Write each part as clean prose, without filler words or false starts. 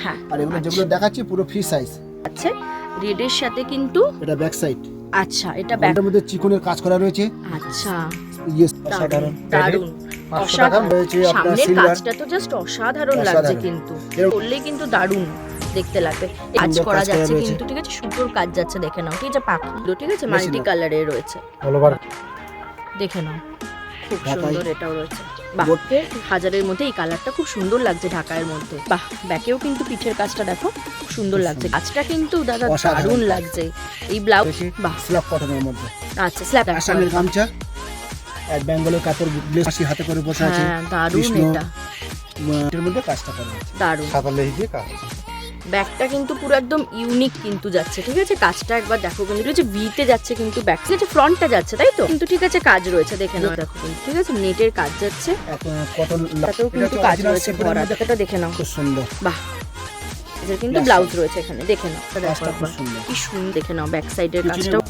হ্যাঁ, আর এগুলো যেগুলো দেখাচ্ছি পুরো ফ্রি সাইজ আছে। রেডের সাথে কিন্তু এটা ব্যাক সাইড। আচ্ছা, এটা ব্যাকের মধ্যে চিকনের কাজ করা রয়েছে। আচ্ছা, সাধারণ দারুণ, 500 টাকা রয়েছে। আপনার সামনের সিলভার কাজটা তো জাস্ট অসাধারণ লাগছে, কিন্তু করলেই কিন্তু দারুণ দেখতে লাগবে। কাজ করা যাচ্ছে কিন্তু, ঠিক আছে, সুতোর কাজ যাচ্ছে, দেখে নাও। ঠিক আছে, পাখি, ঠিক আছে, মাল্টি কালারের রয়েছে, দেখে নাও, খুব সুন্দর। এটাও রয়েছে, বাহ, হাজারের মধ্যে এই কালারটা খুব সুন্দর লাগছে ঢাকায়ের মধ্যে। বাহ, ব্যাকেও কিন্তু পিঠের কাজটা দেখো খুব সুন্দর লাগছে। কাজটা কিন্তু দাদা দারুণ লাগছে। এই ব্লাউজ, বাহ, স্ল্যাব কটনের মধ্যে। আচ্ছা, স্ল্যাব আসামের গামছা, এক বেঙ্গলের কাপড় গ্লেসি হাতে করে বসে আছে। হ্যাঁ, দারুণ। এটা এর মধ্যে কাজটা করা আছে দারুণ। সাদা লেহি দিয়ে কাজ। ব্যাগটা কিন্তু পুরো একদম ইউনিক কিন্তু যাচ্ছে, ঠিক আছে। কাজটা একবার দেখো কিন্তু, ঠিক আছে, ভিতে যাচ্ছে কিন্তু, ব্যাক ঠিক আছে, ফ্রন্টটা যাচ্ছে, তাই তো, কিন্তু ঠিক আছে, কাজ রয়েছে, দেখে নাও, দেখো কিন্তু, ঠিক আছে, নেটের কাজ যাচ্ছে, কটন তাতেও কিন্তু কাজ রয়েছে, ভরা, এটা দেখে নাও, খুব সুন্দর। বাহ, এর কিন্তু ব্লাউজ রয়েছে এখানে, দেখে নাও, কাজটা খুব সুন্দর, কি সুন্দর, দেখে নাও, ব্যাক সাইডের কাজটাও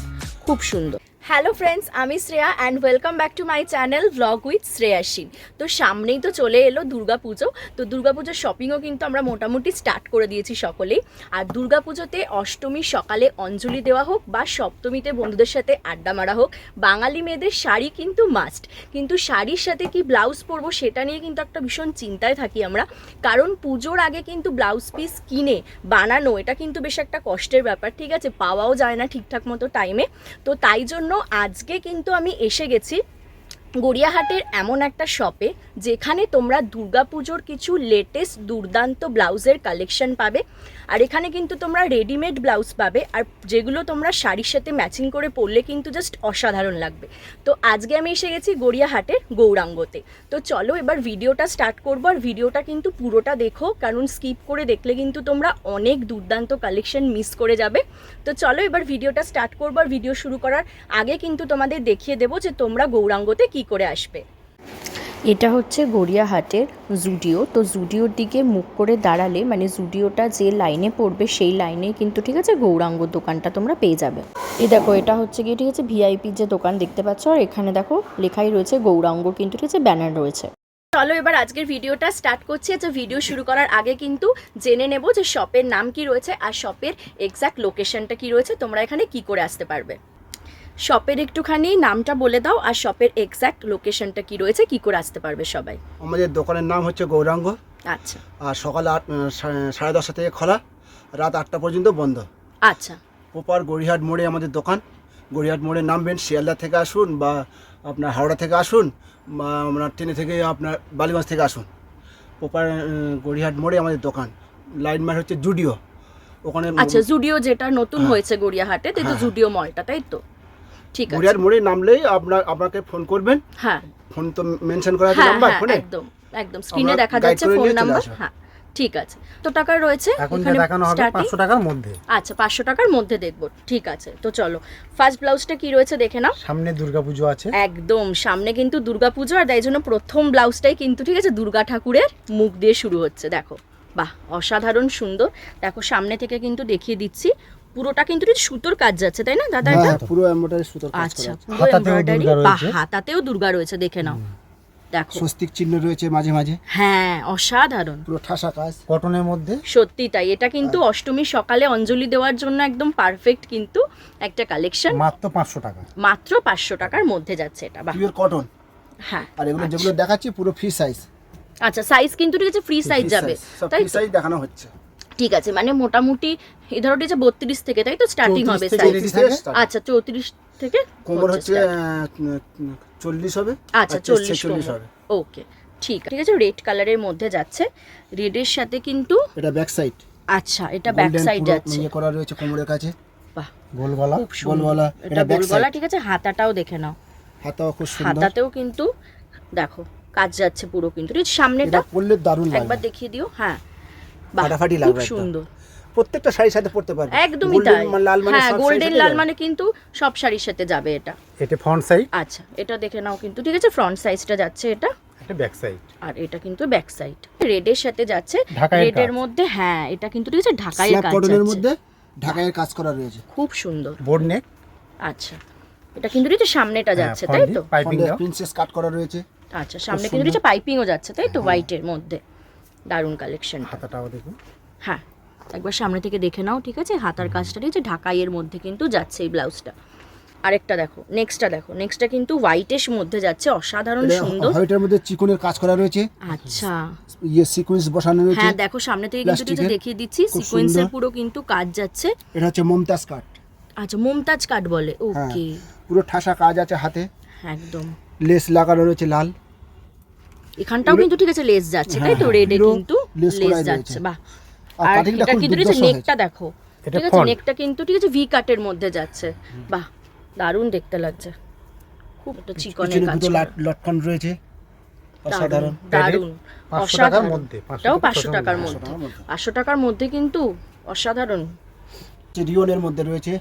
খুব সুন্দর। হ্যালো ফ্রেন্ডস, আমি Shreya and welcome back to my channel vlog with Shreyasin. তো সামনেই তো চলে এলো দুর্গাপুজো। তো দুর্গাপুজোর শপিংও কিন্তু আমরা মোটামুটি স্টার্ট করে দিয়েছি সকলেই। আর দুর্গাপুজোতে অষ্টমীর সকালে অঞ্জলি দেওয়া হোক বা সপ্তমীতে বন্ধুদের সাথে আড্ডা মারা হোক, বাঙালি মেয়েদের শাড়ি কিন্তু মাস্ট। কিন্তু শাড়ির সাথে কি ব্লাউজ পরবো সেটা নিয়ে কিন্তু একটা ভীষণ চিন্তায় থাকি আমরা, কারণ পুজোর আগে কিন্তু ব্লাউজ পিস কিনে বানানো এটা কিন্তু বেশ একটা কষ্টের ব্যাপার, ঠিক আছে, পাওয়াও যায় না ঠিকঠাক মতো টাইমে। তো তাই জন্য আজকে কিন্তু আমি এসে গেছি গড়িয়াহাটের এমন একটা শপে, যেখানে তোমরা দুর্গাপুজোর কিছু লেটেস্ট দুর্দান্ত ব্লাউজের কালেকশন পাবে। আর এখানে কিন্তু তোমরা রেডিমেড ব্লাউজ পাবে, আর যেগুলো তোমরা শাড়ির সাথে ম্যাচিং করে পরলে কিন্তু জাস্ট অসাধারণ লাগবে। তো আজকে আমি এসে গেছি গড়িয়াহাটের গৌরাঙ্গতে। তো চলো এবার ভিডিওটা স্টার্ট করবো, আর ভিডিওটা কিন্তু পুরোটা দেখো, কারণ স্কিপ করে দেখলে কিন্তু তোমরা অনেক দুর্দান্ত কালেকশন মিস করে যাবে। তো চলো এবার ভিডিওটা স্টার্ট করবো, আর ভিডিও শুরু করার আগে কিন্তু তোমাদের দেখিয়ে দেবো যে তোমরা গৌরাঙ্গতে কি করে আসবে। এটা হচ্ছে গড়িয়াহাটের জুডিও। তো জুডিওর দিকে মুখ করে দাঁড়ালে, মানে জুডিওটা যে লাইনে পড়বে সেই লাইনে কিন্তু, ঠিক আছে, গৌরাঙ্গ দোকানটা তোমরা পেয়ে যাবে। এই দেখো, এটা হচ্ছে গিয়ে, ঠিক আছে, ভিআইপি যে দোকান দেখতে পাচ্ছ, আর এখানে দেখো লেখাই রয়েছে গৌরাঙ্গ, কিন্তু ঠিক আছে, ব্যানার রয়েছে। চলো এবার আজকের ভিডিওটা স্টার্ট করছি। আচ্ছা, ভিডিও শুরু করার আগে কিন্তু জেনে নেব যে শপের নাম কি রয়েছে আর শপের এক্স্যাক্ট লোকেশনটা কি রয়েছে, তোমরা এখানে কি করে আসতে পারবে। শপের একটুখানি নামটা বলে দাও, আর শপের এক্স্যাক্ট লোকেশনটা কি রয়েছে, কি করে আসতে পারবে সবাই। আমাদের দোকানের নাম হচ্ছে গৌরাঙ্গ। আচ্ছা, আর সকাল 10:30 থেকে খোলা, রাত 8টা পর্যন্ত বন্ধ। আচ্ছা, প্রপার গড়িয়াহাট মোড়ে আমাদের দোকান। গড়িয়াহাট মোড়ে নামবেন, শিয়ালদা থেকে আসুন বা আপনার হাওড়া থেকে আসুন বা আপনার ট্রেনে থেকে আপনার বালিগঞ্জ থেকে আসুন, প্রপার গড়িয়াহাট মোড়ে আমাদের দোকান। লাইন মার হচ্ছে জুডিও, ওখানে। আচ্ছা, জুডিও যেটা নতুন হয়েছে গড়িয়াহাটে, তাই তো, জুডিও মলটা, তাই তো, ঠিক আছে। গড়িয়াহাট মোড়ে নামলেই আপনাকে ফোন করবেন। হ্যাঁ, ফোন তো মেনশন করা আছে নাম্বার ফোনে, একদম একদম স্ক্রিনে দেখা যাচ্ছে ফোন নাম্বার। হ্যাঁ, ঠিক আছে। তো টাকা রয়েছে এখানে দেখানো হবে 500 টাকার মধ্যে। আচ্ছা, 500 টাকার মধ্যে দেখবো, ঠিক আছে। তো চলো ফার্স্ট ব্লাউজটা কি রয়েছে দেখে নাও। সামনে দুর্গাপুজো আছে, একদম সামনে কিন্তু দুর্গাপুজো, আর তাই জন্য প্রথম ব্লাউজটাই কিন্তু, ঠিক আছে, দুর্গা ঠাকুরের মুখ দিয়ে শুরু হচ্ছে। দেখো, বাহ, অসাধারণ সুন্দর। দেখো সামনে থেকে কিন্তু দেখিয়ে দিচ্ছি, পুরোটা কিন্তু সুতোর কাজ যাচ্ছে, তাই না দাদা? এটা পুরো এমব্রয়ডারি সুতোর কাজ করা আছে। আচ্ছা, পুরো এমব্রয়ডারি, বাহ, হাতাতেও দুর্গা রয়েছে, দেখে নাও, দেখো স্বস্তিক চিহ্ন রয়েছে মাঝে মাঝে। হ্যাঁ, অসাধারণ, পুরো ঠাসা কাজ কটনের মধ্যে, সত্যি তাই। এটা কিন্তু অষ্টমীর সকালে অঞ্জলি দেওয়ার জন্য একদম পারফেক্ট কিন্তু একটা কালেকশন। মাত্র 500 টাকা, মাত্র 500 টাকার মধ্যে যাচ্ছে এটা, বাহ, পিওর কটন। হ্যাঁ, আর এগুলো যেগুলো দেখাচ্ছি পুরো ফ্রি সাইজ। আচ্ছা, সাইজ কিন্তু, ঠিক আছে, ফ্রি সাইজ যাবে, তাই ফ্রি সাইজ দেখানো হচ্ছে, ঠিক আছে। মানে মোটামুটি এই ধরো 32 থেকে, তাই তো, স্টার্টিং হবে সাইজ। আচ্ছা, 34 থেকে কোমর হচ্ছে 40 হবে। আচ্ছা, 40 হবে, ওকে, ঠিক আছে। রেড কালারের মধ্যে যাচ্ছে, রেডের সাথে কিন্তু এটা ব্যাক সাইড। আচ্ছা, এটা ব্যাক সাইড যাচ্ছে, ইয়ে করা রয়েছে কোমরের কাছে, বাহ, গোল গলা, গোল গলা, এটা গোল গলা, ঠিক আছে। হাতাটাও দেখে নাও, হাতাও খুব সুন্দর, হাতাতেও কিন্তু দেখো কাজ যাচ্ছে পুরো কিন্তু। এই সামনেটা পরলে দারুণ লাগবে, একবার দেখিয়ে দিও। হ্যাঁ, ফাটাফাটি লাগবে, খুব সুন্দর। প্রত্যেকটা শাড়ির সাথে পরতে পারবে, একদমই তাই। লাল মানে, হ্যাঁ, গোল্ডেন লাল মানে কিন্তু সব শাড়ির সাথে যাবে এটা। এটা ফ্রন্ট সাইড। আচ্ছা, এটা দেখে নাও কিন্তু, ঠিক আছে, ফ্রন্ট সাইজটা যাচ্ছে এটা, এটা ব্যাক সাইড, আর এটা কিন্তু ব্যাক সাইড। রেডের সাথে যাচ্ছে, রেডের মধ্যে, হ্যাঁ, এটা কিন্তু, ঠিক আছে, ঢাকাইয়ের কাজ যাচ্ছে, কটনের মধ্যে ঢাকাইয়ের কাজ করা রয়েছে, খুব সুন্দর, বোর্ড নেক। আচ্ছা, এটা কিন্তু, ঠিক আছে, সামনেটা যাচ্ছে, তাই তো, পাইপিং প্রিন্সেস কাট করা রয়েছে। আচ্ছা, সামনে কিন্তু, ঠিক আছে, পাইপিংও যাচ্ছে, তাই তো, হোয়াইটের মধ্যে, দারুণ কালেকশন। হাতাটাও দেখুন, হ্যাঁ একবার সামনে থেকে দেখে নাও, ঠিক আছে? হাতার কাজটা ঠিক আছে, ঢাকাইয়ের মধ্যে কিন্তু যাচ্ছে এই ব্লাউজটা। আরেকটা দেখো, নেক্সটটা কিন্তু হোয়াইটের মধ্যে যাচ্ছে, অসাধারণ সুন্দর। হোয়াইটের মধ্যে চিকনের কাজ করা রয়েছে। আচ্ছা সিকোয়েন্স বসানো রয়েছে। হ্যাঁ দেখো সামনে থেকে কিন্তু এটা দেখিয়ে দিচ্ছি, সিকোয়েন্সের পুরো কিন্তু কাজ যাচ্ছে। এটা হচ্ছে মমতাজ কাট। আচ্ছা মমতাজ কাট বলে, ওকে। পুরো ঠাসা কাজ আছে হাতে, একদম লেস লাগানো রয়েছে লাল। এখানটাও কিন্তু ঠিক আছে লেস যাচ্ছে, তাই তো? রেডে কিন্তু লেস যাচ্ছে, বাহ। আর এটা কিন্তু ঠিক আছে, নেকটা দেখো, ঠিক আছে? নেকটা কিন্তু ঠিক আছে ভি কাটের মধ্যে যাচ্ছে, বাহ দারুণ দেখতে লাগছে, খুব একটা চিকনের কাজ। লটকন রয়েছে, অসাধারণ দারুণ 500 টাকার মধ্যে, এটাও 500 টাকার মধ্যে, 500 টাকার মধ্যে কিন্তু অসাধারণ। রিওনের মধ্যে রয়েছে,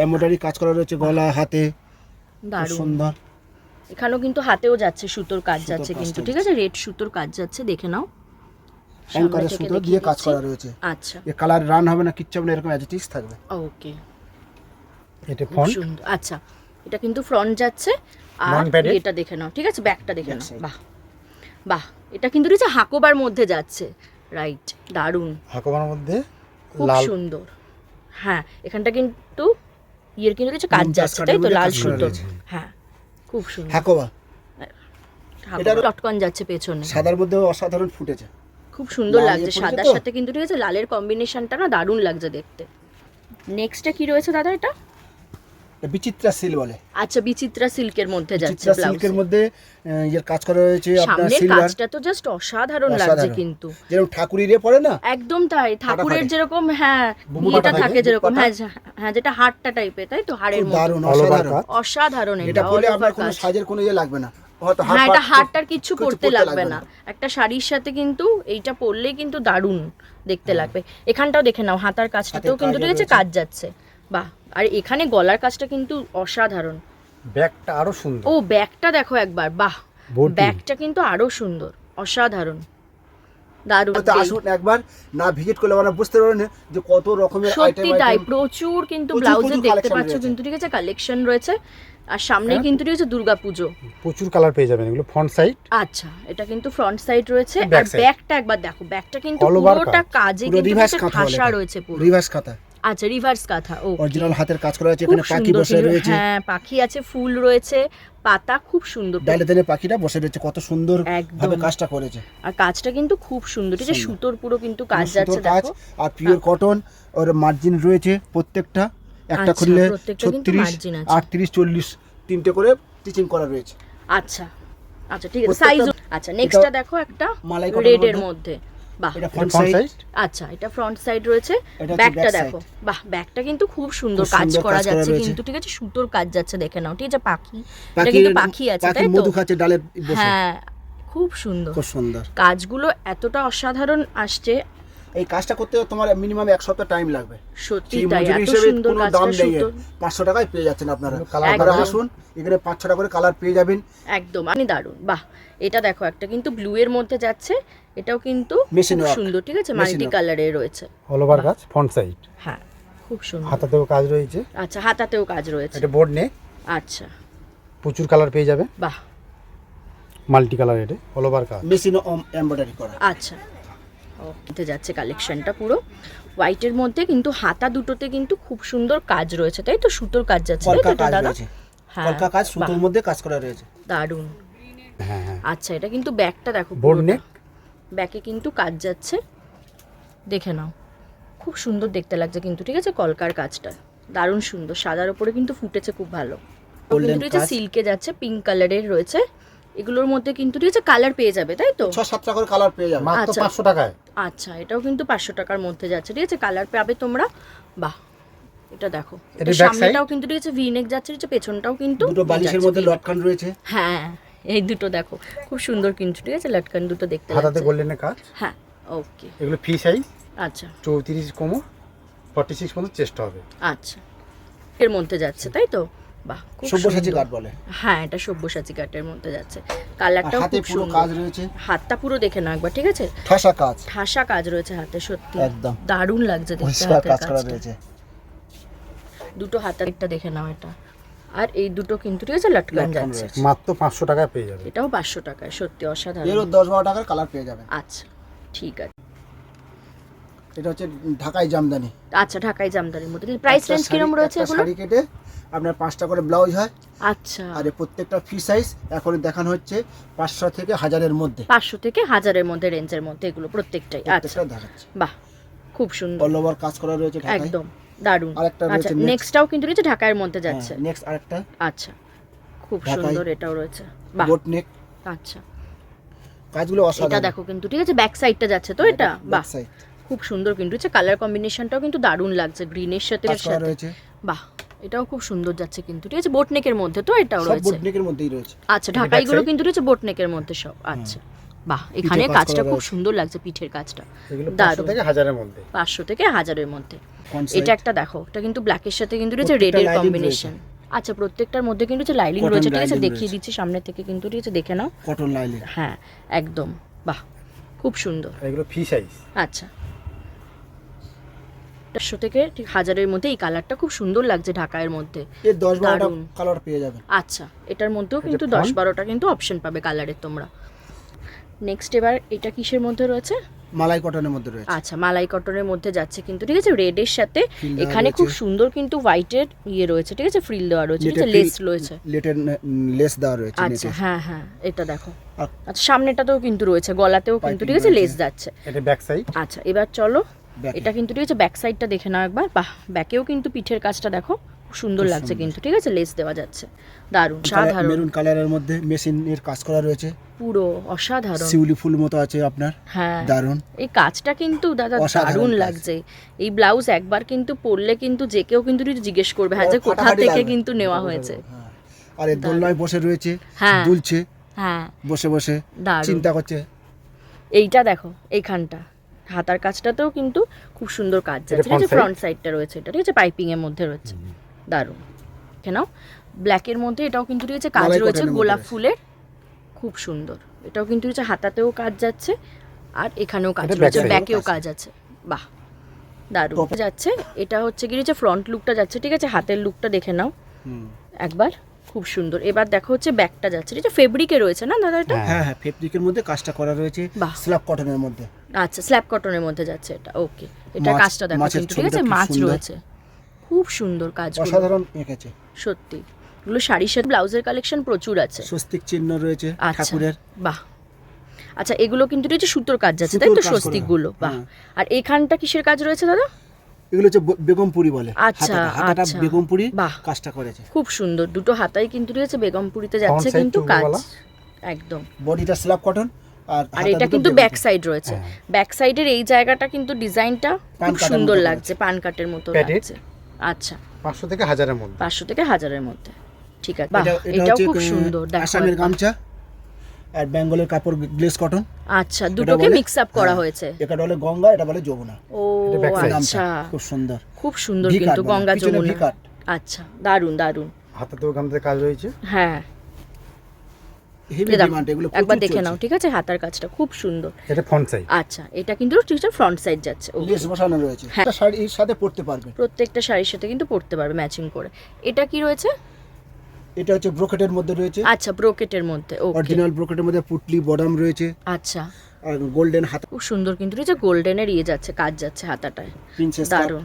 এমব্রয়ডারি কাজ করা রয়েছে গলা হাতে, দারুণ সুন্দর। এখানেও কিন্তু হাতেও যাচ্ছে সুতোর কাজ যাচ্ছে কিন্তু, ঠিক আছে? রেড সুতোর কাজ যাচ্ছে, দেখে নাও। অঙ্কারের সুতো দিয়ে কাজ করা রয়েছে। আচ্ছা এই কালার রান হবে না, কিচ্ছু হবে না, এরকম অ্যাজিটিক্স থাকবে। ওকে এটা ফন্ট। সুন্দর। আচ্ছা এটা কিন্তু ফ্রন্ট যাচ্ছে, আর Non-padded? এটা দেখে নাও, ঠিক আছে? ব্যাকটা দেখে নাও, বাহ বাহ। এটা কিন্তু রয়েছে হাকোবার মধ্যে যাচ্ছে, রাইট, দারুণ, হাকোবার মধ্যে খুব লাল। সুন্দর। হ্যাঁ এখানটা কিন্তু ইয়ের কিন্তু কিছু কাজ মমতাজ যাচ্ছে, কাটের তাই তো? মধ্যে লাল কাজ করা সুতো, রয়েছে। হ্যাঁ খুব সুন্দর। হাকোবা লটকন যাচ্ছে পেছনে, সাদার মধ্যে অসাধারণ ফুটেছে, খুব সুন্দর লাল লাগছে ইয়ে পড়েছে সাদার তো? সাথে কিন্তু, ঠিক আছে? লালের কম্বিনেশনটা না দারুণ লাগছে দেখতে। নেক্সটে কি রয়েছে দাদা এটা? বিচিত্রা সিল বলে। আচ্ছা বিচিত্রা সিল্কের মধ্যে যাচ্ছে বিচিত্রা ব্লাউজ, সিল্কের মধ্যে এর কাজ করা রয়েছে আপনার সামনের সিলভার, কাজটা তো জাস্ট অসাধারণ লাগছে কিন্তু, যেরকম ঠাকুরিরে পড়ে না, একদম তাই। ঠাকুরের ফাটাফাটি। যেরকম হ্যাঁ বুমুটা ইয়েটা থাকে, থাকে যেরকম, বুকপাটা। হ্যাঁ হ্যাঁ যেটা হাটটা টাইপের, তাই তো? হাড়ের খুব মতো, দারুণ all over অসাধারণ। কাজ। অসাধারণ এটা এটা, পরে all আপনার over কোনো কাজ। সাজের কোনো ইয়ে লাগবে না, হয়তো হ্যাঁ এটা হাটটার কিছু কিচ্ছু পড়তে লাগবে না, একটা শাড়ির সাথে কিন্তু এইটা পরলেই কিন্তু দারুণ দেখতে লাগবে। এখানটাও দেখে নাও, হাতার কাজটাতেও হাতের কিন্তু কাজও ঠিক আছে রয়েছে। কাজ যাচ্ছে, বাহ। আর এখানে গলার কাজটা কিন্তু অসাধারণ। ব্যাগটা আরো সুন্দর। ও ব্যাগটা দেখো একবার, বাহ, বডি। ব্যাগটা কিন্তু আরো সুন্দর, অসাধারণ, দারুণ। হয়তো আসুন একবার, না ভিজিট করলে আমরা বুঝতে পারবেন না যে কত রকমের সত্যি আইটেম। তাই, প্রচুর কিন্তু প্রচুর ব্লাউজে দেখতে collection পাচ্ছ রয়েছে। কিন্তু, ঠিক আছে? কালেকশন রয়েছে। আর সামনে হ্যাঁ। কিন্তু ঠিক আছে দুর্গাপুজো। প্রচুর কালার পেয়ে যাবেন, এগুলো ফ্রন্ট সাইড। আচ্ছা এটা কিন্তু ফ্রন্ট সাইড রয়েছে, আর Back side। ব্যাকটা একবার দেখো, ব্যাকটা কিন্তু All over পুরোটা কাজ। কাজে পুরো কিন্তু রিভার্স একটা কাঁথা বলে ঠাসা এটা। রয়েছে পুরো। রিভার্স কাঁথা, আচ্ছা রিভার্স কাঁথা, ও অরিজিনাল হাতের কাজ করা আছে, খুব এখানে পাখি সুন্দর বসে কিন্তু, রয়েছে, হ্যাঁ পাখি আছে, ফুল রয়েছে, পাতা খুব সুন্দর, ডালে ডালে পাখিটা বসে রয়েছে, কত সুন্দর একদম। ভাবে কাজটা করেছে। আর কাজটা কিন্তু খুব সুন্দর, ঠিক আছে? সুন্দর। সুতোর পুরো কিন্তু কাজ সুতোর যাচ্ছে কাজ, দেখো। আর পিওর কটন, ওর মার্জিন রয়েছে প্রত্যেকটা, একটা আচ্ছা, খুললে প্রত্যেকটা কিন্তু 36, margin আছে। 38, 40 তিনটে করে স্টিচিং করা রয়েছে। আচ্ছা আচ্ছা ঠিক আছে, প্রত্যেকটা- সাইজ। আচ্ছা নেক্সটটা দেখো একটা মালাই কটনের রেডের মধ্যে। মধ্যে, বাহ। এটা এটা ফ্রন্ট ফ্রন্ট সাইড, সাইড। আচ্ছা এটা ফ্রন্ট সাইড রয়েছে, এটা হচ্ছে ব্যাকটা back দেখো, side। বাহ ব্যাকটা কিন্তু খুব সুন্দর খুব কাজ সুন্দর করা কাজ করা যাচ্ছে রয়েছে। কিন্তু, ঠিক আছে? সুতোর কাজ যাচ্ছে, দেখে নাও, ঠিক আছে? পাখি, এটা পাখির কিন্তু পাখি আছে, পাখি তাই তো? মধু খাচ্ছে ডালে বসে, হ্যাঁ খুব সুন্দর খুব সুন্দর। কাজগুলো, এতটা অসাধারণ আসছে, এই কাজটা করতে তোমার মিনিমাম এক সপ্তাহ টাইম লাগবে। সত্যি সেই তাই। মজুরি এত হিসেবে সুন্দর কোনো কাজটা দাম নেই, সুতোর, 500 টাকায় পেয়ে যাচ্ছেন আপনারা। কালার আপনারা একদম। আসুন, এখানে 5-6 টাকা করে কালার পেয়ে যাবেন। একদম আপনি দারুণ, বাহ। এটা দেখো একটা কিন্তু ব্লু এর মধ্যে যাচ্ছে, এটাও কিন্তু Machine খুব work। সুন্দর, ঠিক আছে? Machine multi work। কালারের রয়েছে, অল ওভার কাজ, ফ্রন্ট সাইড। হ্যাঁ খুব সুন্দর। হাতাতেও কাজ রয়েছে। আচ্ছা হাতাতেও কাজ রয়েছে, এটা বোর্ড নেক, আচ্ছা প্রচুর কালার পেয়ে যাবে, বাহ, মাল্টি কালার, এটা অল ওভার কাজ। মেশিনে এমব্রয়ডারি করা। আচ্ছা ও এতে যাচ্ছে কালেকশনটা পুরো হোয়াইটের মধ্যে, কিন্তু হাতা দুটোতে কিন্তু খুব সুন্দর কাজ রয়েছে, তাই তো? সুতোর কাজ যাচ্ছে, তাই তো কলকা এটা কাজ দাদা? রয়েছে, হ্যাঁ কলকা কাজ বাহ, সুতোর মধ্যে কাজ করা রয়েছে। দারুণ। হ্যাঁ হ্যাঁ। আচ্ছা এটা কিন্তু ব্যাকটা দেখো, বোর্ড নেক। ব্যাকে কিন্তু কাজ যাচ্ছে, দেখে নাও, খুব সুন্দর দেখতে লাগছে কিন্তু, ঠিক আছে? কলকার কাজটা দারুণ সুন্দর, সাদার উপরে কিন্তু ফুটেছে খুব ভালো। Golden কিন্তু রয়েছে কাজ। সিল্কে যাচ্ছে, পিঙ্ক কালারের রয়েছে, এগুলোর মধ্যে কিন্তু রয়েছে কালার পেয়ে যাবে, তাই তো? 6-7 টাকা করে কালার পেয়ে যাবে। মাত্র আচ্ছা। 500 টাকায়। আচ্ছা এটাও কিন্তু 500 টাকার মধ্যে যাচ্ছে, ঠিক আছে? কালার পাবে তোমরা, বাহ। এটা দেখো, এটা এর back সামনেটাও side? কিন্তু ঠিক আছে ভি নেক যাচ্ছে, ঠিক আছে? পেছনটাও কিন্তু দুটো বালিশের যাচ্ছে মধ্যে V-neck। লটকান রয়েছে। হ্যাঁ এই দুটো দেখো খুব সুন্দর কিন্তু, ঠিক আছে? লটকান দুটো দেখতে হাতাতে লাগছে, গোল্ডেনের কাজ। হ্যাঁ ওকে। এগুলো ফ্রি সাইজ, আচ্ছা 34 কোমর, 46 পর্যন্ত চেষ্টা হবে। আচ্ছা এর মধ্যে যাচ্ছে, তাই তো? বাহ খুব সব্যসাচী সুন্দর। কাঠ বলে। হ্যাঁ এটা সব্যসাচী কাটের মধ্যে যাচ্ছে, আর কালারটাও হাতে খুব পুরো সুন্দর, কাজ রয়েছে, হাতটা পুরো দেখে নাও একবার, ঠিক আছে? ঠাসা কাজ, ঠাসা কাজ রয়েছে হাতে, সত্যি একদম। দারুণ লাগছে দেখতে পরিষ্কার হাতের কাজ করা কাজটা। রয়েছে। দুটো হাতের একটা দেখে নাও এটা, আর এই দুটো কিন্তু ঠিক আছে লটকান লটকান যাচ্ছে, রয়েছে। মাত্র 500 টাকায় পেয়ে যাবে। এটাও 500 টাকায়, সত্যি অসাধারণ। এরও 10-12 টাকার কালার পেয়ে যাবেন। আচ্ছা ঠিক আছে। এটা হচ্ছে ঢাকাই জামদানি। আচ্ছা, ঢাকাই জামদানির মধ্যে প্রাইস রেঞ্জ কিরকম রয়েছে একটা এগুলো? শাড়ি কেটে আপনার 5টা করে ব্লাউজ হয়। আচ্ছা, আর এই প্রত্যেকটা ফ্রি সাইজ এখন দেখানো হচ্ছে 500 থেকে 1000-এর মধ্যে। 500 থেকে 1000-এর মধ্যে রেঞ্জের মধ্যে এগুলো প্রত্যেকটাই। আচ্ছা, প্রত্যেকটা দেখাচ্ছে। বাহ, খুব সুন্দর, অল ওভার কাজ করা রয়েছে ঢাকায়। একদম দারুণ। আরেকটা আচ্ছা, রয়েছে next। নেক্সটটাও কিন্তু রয়েছে ঢাকার মধ্যে যাচ্ছে। নেক্সট আরেকটা আচ্ছা, খুব ঢাকাই। সুন্দর, এটাও রয়েছে। বাহ, বোট নেক, আচ্ছা, কাজগুলো এটা অসাধারণ। দেখো কিন্তু ঠিক আছে, ব্যাক সাইডটা যাচ্ছে তো এটা। বাহ, Back side খুব সুন্দর কিন্তু হচ্ছে, কালার কম্বিনেশনটাও কিন্তু দারুণ লাগছে গ্রিনের সাথে কাজ এর করা সাথে। রয়েছে। বাহ, এটাও খুব সুন্দর যাচ্ছে কিন্তু ঠিক আছে, বোটনেকের মধ্যে তো এটাও সব রয়েছে। বোট নেকের মধ্যেই রয়েছে। আচ্ছা, ঢাকাইগুলো কিন্তু রয়েছে বোটনেকের মধ্যে সব। আচ্ছা, বাহ, এখানে কাজ কাজটা করা খুব রয়েছে। সুন্দর লাগছে, পিঠের কাজটা এগুলো 500 দারুণ। থেকে 1000-এর মধ্যে। 500 থেকে 1000-এর মধ্যে। Front এটা side। একটা দেখো, এটা কিন্তু ব্ল্যাকের সাথে কিন্তু রয়েছে প্রত্যেকটা রেডের lining কম্বিনেশন। আচ্ছা, প্রত্যেকটার মধ্যে কিন্তু হচ্ছে লাইলিং Cotton রয়েছে, ঠিক আছে, lining দেখিয়ে রয়েছে। দিচ্ছি সামনে থেকে কিন্তু ঠিক আছে, দেখে নাও। কটন লাইলিং। হ্যাঁ, একদম, বাহ, খুব সুন্দর। আর এগুলো ফ্রি সাইজ। আচ্ছা, 500 থেকে ঠিক 1000-এর মধ্যে এই কালারটা খুব সুন্দর লাগছে ঢাকায়ের মধ্যে। এর 10-12টা দারুণ। কালার পেয়ে যাবেন। আচ্ছা, এটার মধ্যেও এটা কিন্তু front। 10-12টা কিন্তু অপশন পাবে কালারের তোমরা। নেক্সট এবার এটা কিসের মধ্যে রয়েছে? মালাই কটনের মধ্যে রয়েছে। আচ্ছা, মালাই কটনের মধ্যে যাচ্ছে কিন্তু ঠিক আছে, রেডের সাথে ফ্রিল দেওয়া এখানে খুব রয়েছে। সুন্দর কিন্তু হোয়াইটের ইয়ে রয়েছে, ঠিক আছে, ফ্রিল দেওয়া রয়েছে, ঠিক আছে, লেস রয়েছে। লেটের লেস দেওয়া রয়েছে আচ্ছা, নেটে। হ্যাঁ হ্যাঁ, এটা দেখো। আর আচ্ছা, সামনেটাতেও কিন্তু রয়েছে, গলাতেও কিন্তু Piping ঠিক আছে, লেস রয়েছে। যাচ্ছে। এটা ব্যাক সাইড। আচ্ছা, এবার চলো, Back এ। এটা কিন্তু ঠিক আছে ব্যাক সাইডটা দেখে নাও একবার। বাহ, ব্যাকেও কিন্তু পিঠের কাজটা দেখো, খুব সুন্দর খুব লাগছে সুন্দর। কিন্তু ঠিক আছে, লেস দেওয়া যাচ্ছে, দারুণ, সাধারণ, মেরুন কালারের মধ্যে মেশিনের কাজ করা রয়েছে। পুরো অসাধারণ। শিউলি ফুল মতো আছে আপনার। হ্যাঁ, দারুণ। এই কাজটা কিন্তু দাদা অসাধারণ দারুণ কাজ। লাগছে। এই ব্লাউজ একবার কিন্তু পরলে কিন্তু যে কেউ কিন্তু একটু জিজ্ঞেস করবে, হ্যাঁ, যে কোথা ফাটাফাটি থেকে লাগবে। কিন্তু নেওয়া হয়েছে। হ্যাঁ। আর এই দোলনায় বসে রয়েছে, হ্যাঁ। দুলছে হ্যাঁ, বসে বসে, দারুণ। চিন্তা করছে। এইটা দেখো, এইখানটা হাতার কাজটাতেও কিন্তু খুব সুন্দর কাজ এটা যাচ্ছে, ঠিক আছে, front side? ফ্রন্ট সাইডটা রয়েছে এটা, ঠিক আছে, পাইপিং এর মধ্যে রয়েছে, দারুণ। কেন ব্ল্যাকের মধ্যে এটাও কিন্তু ঠিক আছে, কাজ মালাই রয়েছে কটনের মধ্যে গোলাপ রয়েছে। ফুলের, খুব সুন্দর। এটাও কিন্তু হচ্ছে হাতাতেও কাজ যাচ্ছে, আর এখানেও কাজ এটা back রয়েছে, side-এও ব্যাকেও কাজ কাজ আছে। বাহ, দারুণ Top- যাচ্ছে। এটা হচ্ছে কি হচ্ছে ফ্রন্ট লুকটা যাচ্ছে, ঠিক আছে, হাতের লুকটা দেখে নাও হুম। একবার, খুব সুন্দর। এবার দেখো হচ্ছে ব্যাকটা যাচ্ছে, ঠিক আছে, ফেব্রিকে রয়েছে না দাদা এটা? হ্যাঁ। হ্যাঁ হ্যাঁ, ফেব্রিকের মধ্যে কাজটা করা রয়েছে, বাহ। স্ল্যাব কটনের মধ্যে। আচ্ছা, স্ল্যাব কটনের মধ্যে যাচ্ছে এটা, ওকে। এটা মাছ- কাজটা দেখো মাছের কিন্তু ঠিক আছে, ছবিটা খুব মাছ সুন্দর। রয়েছে, খুব সুন্দর কাজগুলো, অসাধারণ এঁকেছে। সত্যি। এগুলো শাড়ির সাথে ব্লাউজের কালেকশন প্রচুর আছে। স্বস্তিক চিহ্ন রয়েছে আচ্ছা, ঠাকুরের। বাহ। আচ্ছা, এগুলো কিন্তু রয়েছে সুতোর কাজ যাচ্ছে, তাই সুতোর তো, কাজ করা। স্বস্তিকগুলো, বাহ। হ্যাঁ। আর এখানটা কিসের কাজ রয়েছে দাদা? এগুলো হচ্ছে বেগমপুরি বলে। আচ্ছা, হাতাটা আচ্ছা। বেগমপুরি বাহ। কাজটা করেছে। খুব সুন্দর, দুটো হাতাই কিন্তু রয়েছে বেগমপুরিতে যাচ্ছে side কিন্তু কাজ, চুড়িওয়ালা। একদম। বডিটা স্ল্যাব কটন আর আর হাতা এটা দুটো কিন্তু বেগমপুরি। ব্যাক সাইড রয়েছে, ব্যাক সাইডের এই জায়গাটা কিন্তু ডিজাইনটা পান খুব কাটার সুন্দর মতো লাগছে, পান কাটের মতো Padded? লাগছে। আচ্ছা, 500 থেকে 1000-এর মধ্যে। 500 থেকে 1000-এর মধ্যে, ঠিক আছে, বাহ, এটা এটাও হচ্ছে খুব সুন্দর, দেখো আসামের একবার। গামছা আর বেঙ্গলের কাপড় গ্লেস কটন। আচ্ছা, দুটোকে বলে- মিক্স আপ করা হ্যাঁ, হয়েছে। এটা বলে গঙ্গা, এটা বলে যমুনা। ও এটা back side। আচ্ছা, খুব সুন্দর। খুব সুন্দর V-cut কিন্তু বলে, গঙ্গা পিছনে যমুনা। V-cut। আচ্ছা, দারুণ দারুণ, হাতাতেও গামতে কাজ রয়েছে। হ্যাঁ। হেভি এই দেখো, ডিমান্ড, এগুলো একবার প্রচুর দেখে চলছে। নাও, ঠিক আছে, হাতার কাজটা খুব সুন্দর। এটা ফ্রন্ট সাইড। আচ্ছা, এটা কিন্তু ঠিক আছে, ফ্রন্ট সাইড যাচ্ছে, okay। লেস বসানো রয়েছে। হ্যাঁ। একটা শাড়ির সাথে পরতে পারবে। প্রত্যেকটা শাড়ির সাথে কিন্তু পরতে পারবে ম্যাচিং করে। এটা কি রয়েছে? এটা হচ্ছে ব্রোকেটের মধ্যে রয়েছে, আচ্ছা, ব্রোকেটের মধ্যে, ওকে। অরিজিনাল ব্রোকেটের মধ্যে পুটলি বডাম রয়েছে আচ্ছা, আর গোল্ডেন হাতা, খুব সুন্দর কিন্তু রয়েছে, গোল্ডেনের ইয়ে যাচ্ছে, কাজ যাচ্ছে হাতাটায়, প্রিন্সেস কাট। দারুণ।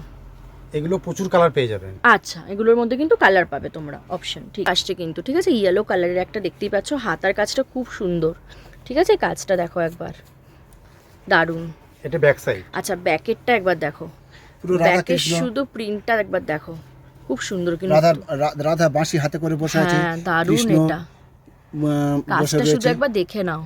এগুলো প্রচুর কালার পেয়ে যাবেন। আচ্ছা, এগুলোর মধ্যে কিন্তু কালার পাবে তোমরা, অপশন ঠিক আসছে কিন্তু, ঠিক আছে, ইয়েলো কালারের একটা দেখতেই পাচ্ছ, হাতার কাজটা খুব সুন্দর, ঠিক আছে, কাজটা দেখো একবার, দারুণ। এটা ব্যাক সাইড। আচ্ছা, ব্যাকেটটা একবার দেখো, পুরো রাধা ব্যাকের কৃষ্ণ, শুধু প্রিন্টটা একবার দেখো, খুব সুন্দর কিন্তু, রাধা বাঁশি হাতে করে বসে আছে। হ্যাঁ, দারুণ কৃষ্ণ, এটা, বসে কাজটা শুধু রয়েছে। একবার দেখে নাও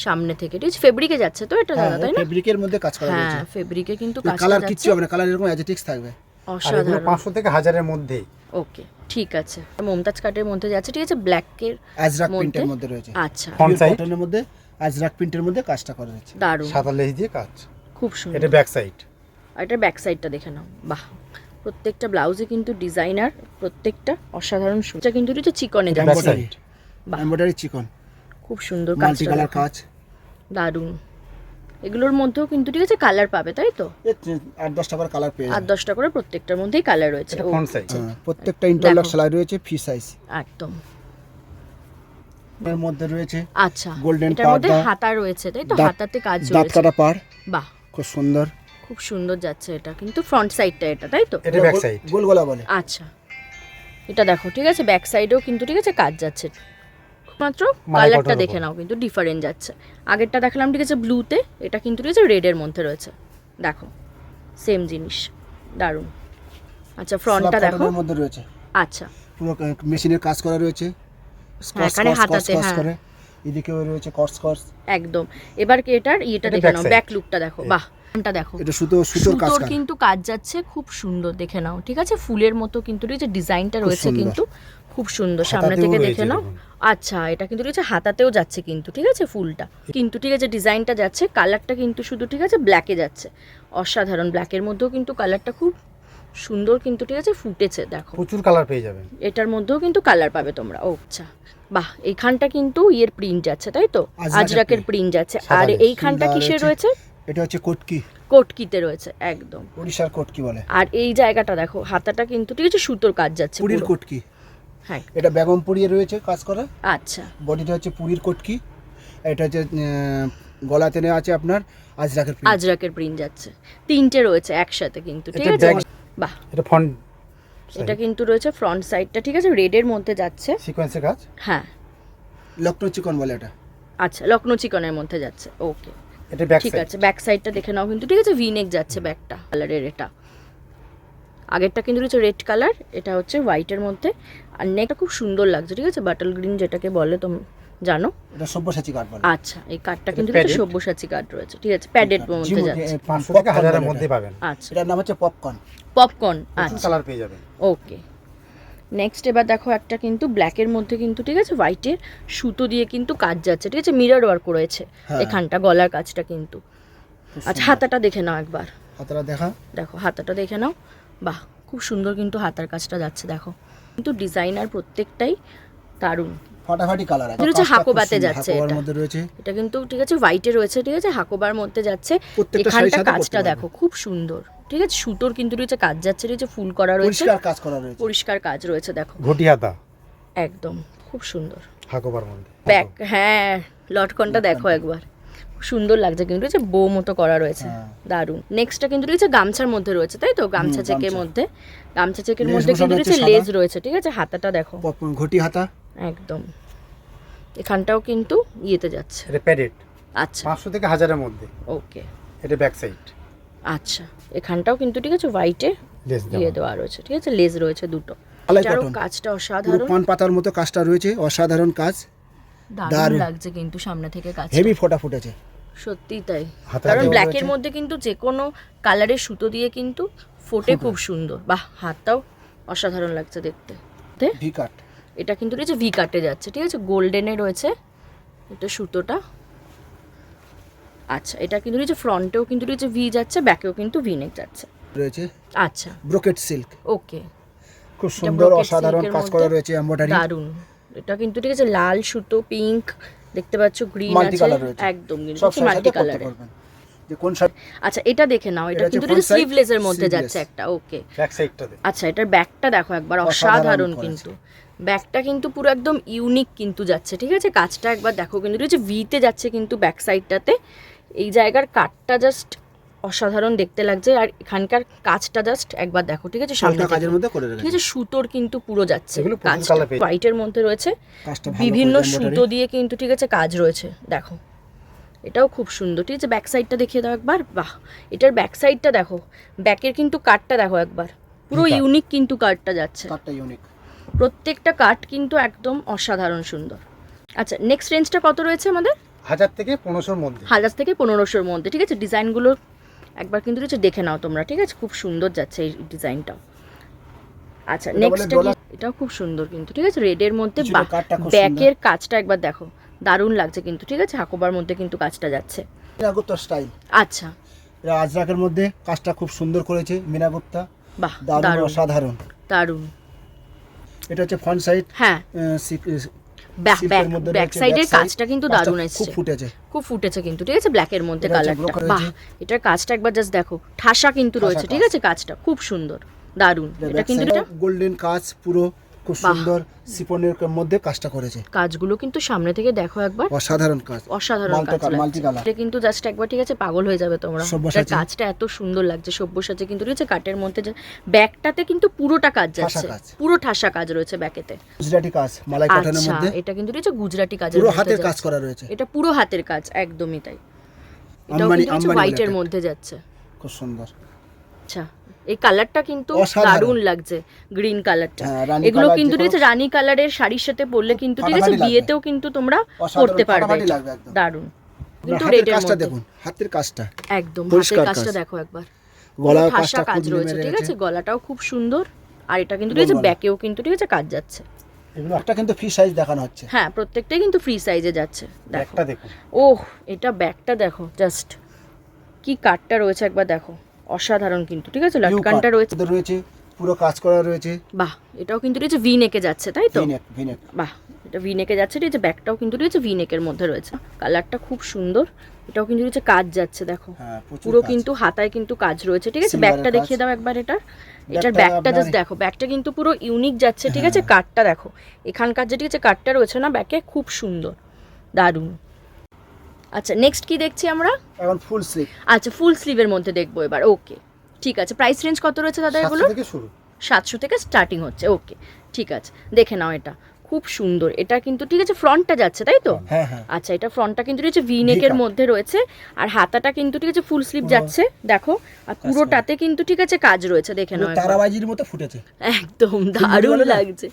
সামনে থেকে, ঠিক আছে, ফেব্রিকে যাচ্ছে তো এটা দাদা, তাই না? ফেব্রিকের মধ্যে কাজ করা রয়েছে। হ্যাঁ, ফেব্রিকে কিন্তু কাজটা কালার যাচ্ছে, কিচ্ছু হবে না, কালার এরকম অ্যাজেটিক্স থাকবে। আর এগুলো অসাধারণ, 500 থেকে 1000-এর মধ্যেই। ওকে, ঠিক আছে। মমতাজ কাটের মধ্যে যাচ্ছে, ঠিক আছে, ব্ল্যাকের আজরাক মধ্যে, প্রিন্টের মধ্যে রয়েছে। আচ্ছা, Front side? কটনের মধ্যে আজরাক প্রিন্টের মধ্যে কাজটা করা রয়েছে। দারুণ, সাদা লেস দিয়ে কাজ। খুব সুন্দর। এটা ব্যাক সাইড। আর এটা ব্যাক সাইডটা দেখে নাও, বাহ, প্রত্যেকটা ব্লাউজে কিন্তু ডিজাইনার, প্রত্যেকটা অসাধারণ সুন্দর, এটা কিন্তু রয়েছে চিকনে এটা ব্যাক যাচ্ছে, সাইড। বাহ, এমব্রয়ডারি চিকন, খুব সুন্দর মাল্টি কাজটা কালার দেখো, কাজ। দারুণ। এগুলোর মধ্যেও কিন্তু ঠিক আছে কালার পাবে, তাই তো? 8-10টা করে কালার পেয়ে আর যাবে। 10টা করে প্রত্যেকটার মধ্যেই কালার রয়েছে, এটা ও, ফ্রন্ট সাইড। হ্যাঁ, প্রত্যেকটা ইন্টারলক দেখো। সেলাই রয়েছে, ফ্রি সাইজ। একদম, এর মধ্যে রয়েছে আচ্ছা, Golden এটার মধ্যে পাড়, হাতা রয়েছে, তাই তো, দাঁত- হাতাতে কাজ দাঁত রয়েছে, কাটা পাড়, বাহ, খুব সুন্দর। খুব সুন্দর যাচ্ছে, এটা কিন্তু ফ্রন্ট সাইডটা এটা, তাই তো? এটা ব্যাক সাইড। গোল গলা বলে। আচ্ছা, এটা দেখো, ঠিক আছে, ব্যাক সাইডেও কিন্তু ঠিক আছে কাজ যাচ্ছে, মাত্র মালাই কালারটা কটনের দেখে উপর। নাও, কিন্তু ডিফারেন্ট যাচ্ছে। আগেরটা দেখালাম ঠিক আছে ব্লুতে, এটা কিন্তু ঠিক আছে রেডের মধ্যে রয়েছে, দেখো সেম জিনিস, দারুণ। আচ্ছা, ফ্রন্টটা Slab দেখো। pattern এর মধ্যে রয়েছে, আচ্ছা, পুরো মেশিনের কাজ করা রয়েছে, হ্যাঁ, এখানে হাতাতে, হ্যাঁ করে এদিকেও রয়েছে কস। একদম। এবার কি এটার ইয়েটা এটা দেখে back নাও, side। ব্যাক লুকটা দেখো, বাহ, এটা দেখো, এটা সুতোর কাজ সুতোর করা। কিন্তু কাজ যাচ্ছে, খুব সুন্দর, দেখে নাও, ঠিক আছে, ফুলের মতো কিন্তু এই যে ডিজাইনটা রয়েছে সুন্দর। কিন্তু খুব সুন্দর, সামনে হাতাতেও থেকে রয়েছে দেখে নাও। দেখুন। আচ্ছা, এটা কিন্তু রয়েছে হাতাতেও যাচ্ছে কিন্তু, ঠিক আছে, ফুলটা কিন্তু ঠিক আছে, ডিজাইনটা যাচ্ছে, কালারটা কিন্তু শুধু ঠিক আছে ব্ল্যাকে যাচ্ছে, অসাধারণ, ব্ল্যাকের মধ্যেও কিন্তু কালারটা খুব সুন্দর কিন্তু ঠিক আছে ফুটেছে, দেখো প্রচুর কালার পেয়ে যাবেন। এটার মধ্যেও কিন্তু কালার পাবে তোমরা। ও আচ্ছা, বাহ, এইখানটা কিন্তু ইয়ের প্রিন্ট যাচ্ছে, তাই তো, আজরাকের আজরাকের print। প্রিন্ট যাচ্ছে। সাদা আর লেস। এইখানটা সুন্দর কিসের রয়েছে। রয়েছে? এটা হচ্ছে কোটকি, কোটকিতে রয়েছে, একদম। ওড়িশার কোটকি বলে। আর এই জায়গাটা দেখো, হাতাটা কিন্তু ঠিক আছে সুতোর কাজ যাচ্ছে পুরীর পুরো। কোটকি, হ্যাঁ, এটা বেগমপুরিয়ে রয়েছে কাজ করা। আচ্ছা, বডিটা হচ্ছে পুরীর কোটকি, এটা হচ্ছে গলা টেনে আছে আপনার আজরাকের print। আজরাকের প্রিন্ট যাচ্ছে, তিনটে রয়েছে একসাথে কিন্তু, ঠিক এটা আছে, back- বাহ। এটা ফ্রন্ট এটা কিন্তু রয়েছে ফ্রন্ট সাইডটা, ঠিক আছে, রেডের মধ্যে যাচ্ছে, সিকোয়েন্সের কাজ। হ্যাঁ, লখনৌ চিকন বলে এটা। আচ্ছা, লখনৌ চিকনের মধ্যে যাচ্ছে, ওকে, এটা ব্যাক ঠিক সাইড। আছে। ব্যাক সাইডটা দেখে নাও কিন্তু, ঠিক আছে, ভিনেক যাচ্ছে ব্যাকটা, কালারের এটা। আগেরটা কিন্তু রয়েছে রেড কালার, এটা হচ্ছে হোয়াইটের মধ্যে। আর নেকটা খুব সুন্দর লাগছে, ঠিক আছে, বাটল গ্রিন যেটাকে বলে তুমি জানো। এটা সব্যসাচী কাঠ বলে। আচ্ছা, এই কাঠটা এটা কিন্তু রয়েছে padded? সব্যসাচী কাঠ রয়েছে, ঠিক আছে, প্যাডেড মধ্যে যাচ্ছে। 500 থেকে 1000 এর মধ্যে পাবেন। আচ্ছা, এটার নাম হচ্ছে পপকর্ন। পপকর্ন, প্রচুর আচ্ছা, কালার পেয়ে যাবেন। ওকে। নেক্সট এবার দেখো একটা কিন্তু ব্ল্যাকের মধ্যে কিন্তু ঠিক আছে হোয়াইটের সুতো দিয়ে কিন্তু কাজ যাচ্ছে, ঠিক আছে, মিরর ওয়ার্ক করেছে হ্যাঁ। এখানটা, গলার কাজটা কিন্তু। আচ্ছা, হাতাটা দেখে নাও একবার, হাতরা দেখা। দেখো হাতাটা দেখে নাও, বাহ, খুব সুন্দর কিন্তু হাতার কাজটা যাচ্ছে, দেখো কিন্তু ডিজাইনার প্রত্যেকটাই দারুণ। ফাটাফাটি কালার আছে। এটা হচ্ছে হাকোবাতে যাচ্ছে, হাকোবার এটা মধ্যে রয়েছে। এটা কিন্তু ঠিক আছে হোয়াইটে রয়েছে, ঠিক আছে, হাকোবার মধ্যে যাচ্ছে। প্রত্যেকটা শাড়ির এখানটা সাথে কাজটা পরতে দেখো খুব সুন্দর, ঠিক আছে, সুতোর কিন্তু রয়েছে কাজ যাচ্ছে, রয়েছে ফুল করা রয়েছে, পরিষ্কার কাজ করা রয়েছে। পরিষ্কার কাজ রয়েছে, দেখো ঘটি হাতা একদম খুব সুন্দর। হাকোবার মধ্যে। ব্যাক, হ্যাঁ, লটকনটা দেখো একবার, খুব সুন্দর লাগছে কিন্তু, রয়েছে বো মতো করা রয়েছে, হ্যাঁ। দারুণ। নেক্সটটা কিন্তু রয়েছে গামছার মধ্যে রয়েছে, তাই তো, গামছা চেকের গামছা। মধ্যে, গামছা চেকের লেস মধ্যে কিন্তু বসানো রয়েছে হচ্ছে লেজ সাদা। রয়েছে, ঠিক আছে, হাতাটা দেখো ঘটি হাতা। একদম, এখানটাও কিন্তু ইয়েতে যাচ্ছে, এটা প্যাডেড আচ্ছা, 500 থেকে 1000 এর মধ্যে। ওকে, এটা ব্যাক সাইড। আচ্ছা, এখানটাও কিন্তু ঠিক আছে হোয়াইটে লেস ইয়ে দেওয়া রয়েছে, ঠিক আছে, লেজ রয়েছে দুটো। মালাই এটারও কটন। কাজটা পুরো অসাধারণ, পান পাতার মতো কাজটা রয়েছে, অসাধারণ কাজ, দারুণ দারুণ। লাগছে কিন্তু সামনে থেকে কাজ, হেভি ফোটা ফুটেছে। সত্যিই তাই, হাতায় কারণ দেওয়া ব্ল্যাকের রয়েছে। মধ্যে কিন্তু যে কোনো কালারের সুতো দিয়ে কিন্তু ফোটে খুব সুন্দর, বাহ, হাতটাও অসাধারণ লাগছে দেখতে। ভি কাট। এটা কিন্তু রয়েছে ভি কাটে যাচ্ছে, ঠিক আছে, গোল্ডেনে রয়েছে এটা সুতোটা। আচ্ছা, এটা কিন্তু রয়েছে ফ্রন্টেও কিন্তু রয়েছে ভি যাচ্ছে, ব্যাকেও কিন্তু ভি নেক যাচ্ছে, রয়েছে আচ্ছা, ব্রোকেট সিল্ক, ওকে, খুব এটা সুন্দর brocade অসাধারণ silk এর কাজ করা মধ্যে রয়েছে, এমব্রয়ডারি। দারুণ। এটা কিন্তু ঠিক আছে লাল সুতো, পিঙ্ক দেখতে পাচ্ছ, গ্রিন মাল্টি আছে, কালার রয়েছে, একদম কিন্তু সব মাল্টি সাথে করতে কালারের। পারবেন। যে কোন শাড়ি। আচ্ছা, এটা দেখে নাও, এটা এটা কিন্তু হচ্ছে front side, স্লিভলেসের মধ্যে sleeveless। যাচ্ছে একটা, ওকে। ব্যাক সাইডটাতে আচ্ছা, এটার ব্যাকটা দেখো একবার, অসাধারণ অসাধারণ করেছে। কিন্তু ব্যাকটা কিন্তু পুরো একদম ইউনিক কিন্তু যাচ্ছে, ঠিক আছে, কাজটা একবার দেখো কিন্তু রয়েছে ভিতে যাচ্ছে কিন্তু ব্যাক সাইডটাতে, এই জায়গার কাটটা জাস্ট অসাধারণ দেখতে লাগছে, আর এখানকার কাজটা জাস্ট একবার দেখো, ঠিক আছে, সামনে হালকা কাজের থেকে। মধ্যে করে ঠিক রেখেছে। আছে, সুতোর কিন্তু পুরো যাচ্ছে এগুলো প্রচুর কাজটা, colour পেয়েছে। হোয়াইটের মধ্যে রয়েছে, কাজটা ভালো বিভিন্ন করেছে, সুতো embroidery। দিয়ে কিন্তু ঠিক আছে কাজ রয়েছে, দেখো এটাও খুব সুন্দর, ঠিক আছে, ব্যাক সাইডটা দেখিয়ে দাও একবার, বাহ, এটার ব্যাক সাইডটা দেখো, ব্যাকের কিন্তু কাটটা দেখো একবার, পুরো কাট। ইউনিক কিন্তু কাটটা যাচ্ছে, কাঠটা ইউনিক। প্রত্যেকটা কাট কিন্তু একদম অসাধারণ সুন্দর। আচ্ছা, নেক্সট রেঞ্জটা কত রয়েছে আমাদের? 1000 থেকে 1500 এর মধ্যে। 1000 থেকে 1500-র মধ্যে, ঠিক আছে, ডিজাইনগুলো একবার কিন্তু রয়েছে দেখে নাও তোমরা, ঠিক আছে, খুব সুন্দর যাচ্ছে এই ডিজাইনটাও। আচ্ছা, এটা বলে নেক্সট ডলার। এটাও খুব সুন্দর কিন্তু, ঠিক আছে, রেডের মধ্যে, কিছুটা কাটটা খুব ব্যাকের কাজটা একবার দেখো, দারুণ লাগছে কিন্তু, ঠিক আছে, হাকোবার মধ্যে কিন্তু কাজটা যাচ্ছে, মিনাগুপ্তা স্টাইল। আচ্ছা, এটা আজরাকের মধ্যে কাজটা খুব সুন্দর করেছে মিনাগুপ্তা, বাহ, দারুণ দারুণ অসাধারণ। দারুণ, এটা হচ্ছে ফ্রন্ট সাইড, হ্যাঁ, ব্যাক সিল্কের মধ্যে ব্যাক রয়েছে, সাইডের back side, কাজটা কিন্তু কাজটা দারুণ খুব এসেছে, ফুটেছে। খুব ফুটেছে কিন্তু, ঠিক আছে, ব্ল্যাকের মধ্যে এটা হচ্ছে কালারটা, broker বাহ, রয়েছে। এটার কাজটা একবার জাস্ট দেখো, ঠাসা কিন্তু ঠাসা রয়েছে, ঠিক কাজ। আছে, কাজটা খুব সুন্দর, দারুণ। এটা কিন্তু এটা গোল্ডেন কাজ পুরো খুব বাহ। সুন্দর সিফনের মধ্যে কাজটা করেছে, কাজগুলো কিন্তু সামনে থেকে দেখো একবার, অসাধারণ কাজ, অসাধারণ কাজ মাল্টি কালার। এটা কিন্তু জাস্ট একবার ঠিক আছে পাগল হয়ে যাবে তোমরা। সব্যসাচী। এটার কাজটা এত সুন্দর লাগছে, সব্যসাচী কিন্তু রয়েছে কাটের মধ্যে, ব্যাকটাতে কিন্তু পুরোটা কাজ যাচ্ছে, কাজ। পুরো ঠাসা কাজ রয়েছে ব্যাকেতে। গুজরাটি কাজ মালাই কাটানোর আচ্ছা, মধ্যে, এটা কিন্তু রয়েছে গুজরাটি কাজের পুরো মধ্যে হাতের কাজ যাচ্ছে। করা রয়েছে, এটা পুরো হাতের কাজ, একদমই তাই। এটাও আম্বানি কিন্তু রয়েছে হোয়াইটের related। মধ্যে যাচ্ছে। খুব সুন্দর। আচ্ছা, এই কালারটা কিন্তু অসাধারণ। দারুণ লাগছে, গ্রিন কালারটা। হ্যাঁ, রানী এগুলো colour কিন্তু যেগুলো- রয়েছে রানী কালারের শাড়ির সাথে পরলে কিন্তু ঠিক আছে ফাটাফাটি লাগবে। বিয়েতেও কিন্তু তোমরা অসাধারণ, পরতে পারবে, ফাটাফাটি এটা। লাগবে একদম। দারুণ, কিন্তু হাতের রেডের কাজটা মধ্যে দেখুন, হাতের কাজটা, একদম পরিষ্কার হাতের কাজটা কাজ। দেখো একবার, গলার পুরো ঠাসা কাজটা কাজ খুব রয়েছে, নেমে ঠিক আছে, গেছে। গলাটাও খুব সুন্দর। আর এটা কিন্তু রয়েছে গলা। ব্যাকেও কিন্তু ঠিক আছে কাজ যাচ্ছে। এগুলো একটা কিন্তু ফ্রি সাইজ দেখানো হচ্ছে। হ্যাঁ, প্রত্যেকটাই কিন্তু ফ্রি সাইজে যাচ্ছে। দেখো, একটা দেখুন, ওহ, এটা ব্যাকটা দেখো, জাস্ট কি কাটটা রয়েছে একবার দেখো, অসাধারণ কিন্তু ঠিক আছে। লটকানটা রয়েছে, রয়েছে, পুরো কাজ করা রয়েছে, বাহ। এটাও কিন্তু রয়েছে ভি নেকে যাচ্ছে, তাই তো? ভিনেক। বাহ, এটা ভি নেকে যাচ্ছে, ঠিক আছে। ব্যাকটাও কিন্তু রয়েছে ভি নেকের মধ্যে রয়েছে, কালারটা খুব সুন্দর। এটাও কিন্তু রয়েছে কাজ যাচ্ছে দেখো, হ্যাঁ, প্রচুর পুরো কাজ। কিন্তু হাতায় কিন্তু কাজ রয়েছে, ঠিক আছে। Silver-এর ব্যাকটা কাজ। দেখিয়ে দাও একবার এটার ব্যাকটা ব্যাকটা জাস্ট আপনার- দেখো, ব্যাকটা কিন্তু পুরো ইউনিক যাচ্ছে, ঠিক আছে। হ্যাঁ। কাটটা দেখো, এখানকার যে ঠিক আছে কাটটা রয়েছে না ব্যাকে, খুব সুন্দর, দারুণ। আচ্ছা, নেক্সট কি দেখছি আমরা? এখন ফুল স্লিভ আচ্ছা, ফুল স্লিভের মধ্যে দেখবো এবার। ওকে, ঠিক আছে। প্রাইস রেঞ্জ কত রয়েছে দাদা এগুলো? 700 থেকে শুরু। 700 থেকে স্টার্টিং হচ্ছে। ওকে, ঠিক আছে, দেখে নাও। এটা খুব সুন্দর, এটা কিন্তু ঠিক আছে ফ্রন্টটা যাচ্ছে, তাই তো? হ্যাঁ হ্যাঁ, আচ্ছা, এটা ফ্রন্টটা কিন্তু রয়েছে ভি নেকের V-cut। মধ্যে রয়েছে, আর হাতাটা কিন্তু ঠিক আছে ফুল স্লিভ যাচ্ছে দেখো, আর পুরোটাতে কিন্তু ঠিক আছে কাজ রয়েছে, দেখে নাও একবার। তারাবাজির মতো ফুটেছে। একদম দারুণ বলে না? লাগছে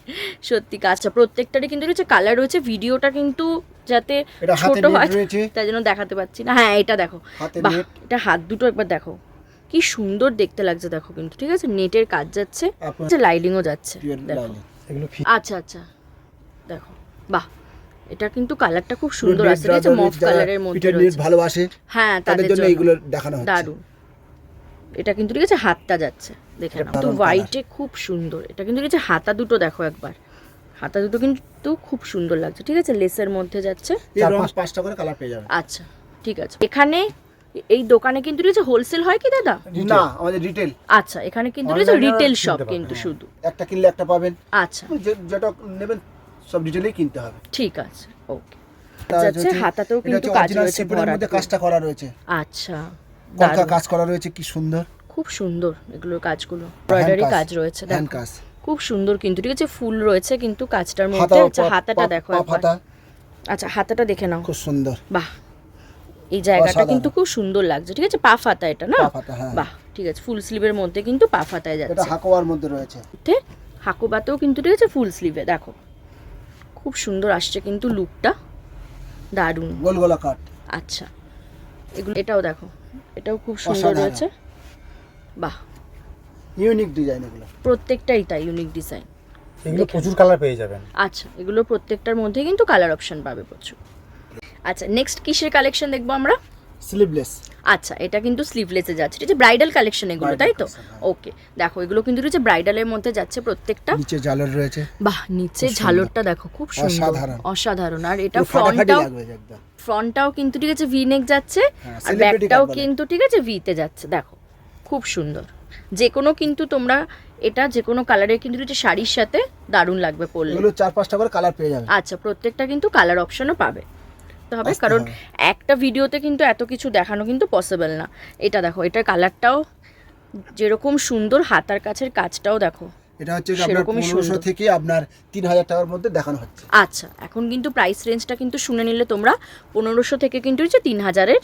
সত্যি কাজটা। প্রত্যেকটারই কিন্তু রয়েছে কালার রয়েছে, ভিডিওটা কিন্তু যাতে এটা হাতে ছোট net হয় রয়েছে। তাই জন্য দেখাতে পাচ্ছি না। হ্যাঁ, এটা দেখো, হাতে বাহ, net। এটা হাত দুটো একবার দেখো, কি সুন্দর দেখতে লাগছে দেখো কিন্তু, ঠিক আছে। নেটের কাজ যাচ্ছে, আপনার- লাইলিংও যাচ্ছে Pure দেখো। লাইনিং। এগুলো আচ্ছা আচ্ছা, দেখো, বাহ, এটা কিন্তু কালারটা খুব সুন্দর আসছে, ঠিক আছে, মফ কালারের মধ্যে পিঠের নেট রয়েছে। ভালোবাসে, হ্যাঁ, তাদের তাদের জন্য জন্য এগুলো দেখানো হচ্ছে। দারুণ। এটা কিন্তু ঠিক আছে হাতটা যাচ্ছে, দেখে এটা নাও তো, দারুণ হোয়াইটে খুব সুন্দর। এটা কিন্তু ঠিক আছে হাতা দুটো দেখো একবার, হাতা দুটো কিন্তু খুব সুন্দর লাগছে, ঠিক আছে। লেসের মধ্যে যাচ্ছে। এই রং 4-5 5টা করে কালার পেয়ে যাবে। আচ্ছা, ঠিক আছে। এখানে এই দোকানে কিন্তু রয়েছে হোলসেল হয় কি দাদা? না, আমাদের রিটেল, আচ্ছা, এখানে কিন্তু রয়েছে Online-এ রিটেল কিনতে শপ পারবেন, কিন্তু হ্যাঁ। শুধু। একটা কিনলে একটা পাবেন, আচ্ছা, যেটা নেবেন সব রিটেলেই কিনতে হবে। ঠিক আছে, ওকে। এটা যাচ্ছে হচ্ছে- হাতাতেও এটা কিন্তু হচ্ছে কাজ original রয়েছে সিফনের ভরাট মধ্যে করে। কাজটা করা রয়েছে, আচ্ছা, কলকা দারুণ, কাজ করা রয়েছে, কি সুন্দর। খুব সুন্দর এগুলোর কাজগুলো, এমব্রয়ডারি কাজ রয়েছে হ্যান্ড দেখো, কাজ, খুব সুন্দর কিন্তু, ঠিক আছে। ফুল রয়েছে কিন্তু কাজটার মধ্যে। হাতাও আচ্ছা, হাতাটা দেখো পা একবার। ফাতা আচ্ছা, হাতাটা দেখে নাও, খুব সুন্দর, বাহ, এই জায়গাটা অসাধারণ। কিন্তু খুব সুন্দর লাগছে, ঠিক আছে। পা ফাতা এটা না? পা ফাতা, হ্যাঁ। বাহ, ঠিক আছে। ফুল স্লিভের মধ্যে কিন্তু পা ফাতায় এটা যাচ্ছে, হাকোয়ার মধ্যে রয়েছে, হাকুবাতেও কিন্তু ঠিক আছে ফুল স্লিভে দেখো, খুব সুন্দর আসছে কিন্তু লুকটা, দারুণ। গোল গলা কাট, আচ্ছা, এগুলো এটাও দেখো, এটাও খুব সুন্দর অসাধারণ। রয়েছে, বাহ, ইউনিক ডিজাইন এগুলো। প্রত্যেকটাই তাই ইউনিক ডিজাইন। এগুলো প্রচুর কালার পেয়ে যাবেন। আচ্ছা, এগুলো প্রত্যেকটার মধ্যে কিন্তু কালার অপশন পাবে প্রচুর। আচ্ছা, নেক্সট কিসের কালেকশন দেখবো আমরা? স্লিভলেস, আচ্ছা, এটা কিন্তু স্লিভলেসে যাচ্ছে, ঠিক আছে। ব্রাইডাল কালেকশন এগুলো, Bridal তাই তো? collection, হ্যাঁ। ওকে, দেখো, এগুলো কিন্তু রয়েছে ব্রাইডালের মধ্যে যাচ্ছে প্রত্যেকটা। নিচে ঝালর রয়েছে, বাহ, নিচে খুব সুন্দর। ঝালরটা দেখো, খুব সুন্দর, অসাধারণ। অসাধারণ। আর এটা পুরো ফাটাফাটি ফ্রন্টটাও, লাগবে একদম। ফ্রন্টটাও কিন্তু ঠিক আছে ভি নেক যাচ্ছে, হ্যাঁ, আর celebrity ব্যাকটাও cut বলে। কিন্তু ঠিক আছে ভিতে যাচ্ছে দেখো, খুব সুন্দর। যে কোনো কিন্তু তোমরা এটা যে কোনো কালারের কিন্তু রয়েছে শাড়ির সাথে দারুণ লাগবে পরলে। এগুলো 4-5টা করে কালার পেয়ে যাবে। আচ্ছা, প্রত্যেকটা কিন্তু কালার অপশনও পাবে হবে, আসতে কারণ হবে। একটা ভিডিওতে কিন্তু এত কিছু দেখানো কিন্তু পসিবল না। এটা দেখো, এটার কালারটাও যেরকম সুন্দর, হাতার কাছের কাজটাও দেখো এটা হচ্ছে আপনার সেরকমই 1500 সুন্দর। থেকে আপনার 3000 টাকার মধ্যে দেখানো হচ্ছে। আচ্ছা, এখন কিন্তু প্রাইস রেঞ্জটা কিন্তু শুনে নিলে তোমরা, 1500 থেকে কিন্তু হচ্ছে 3000-এর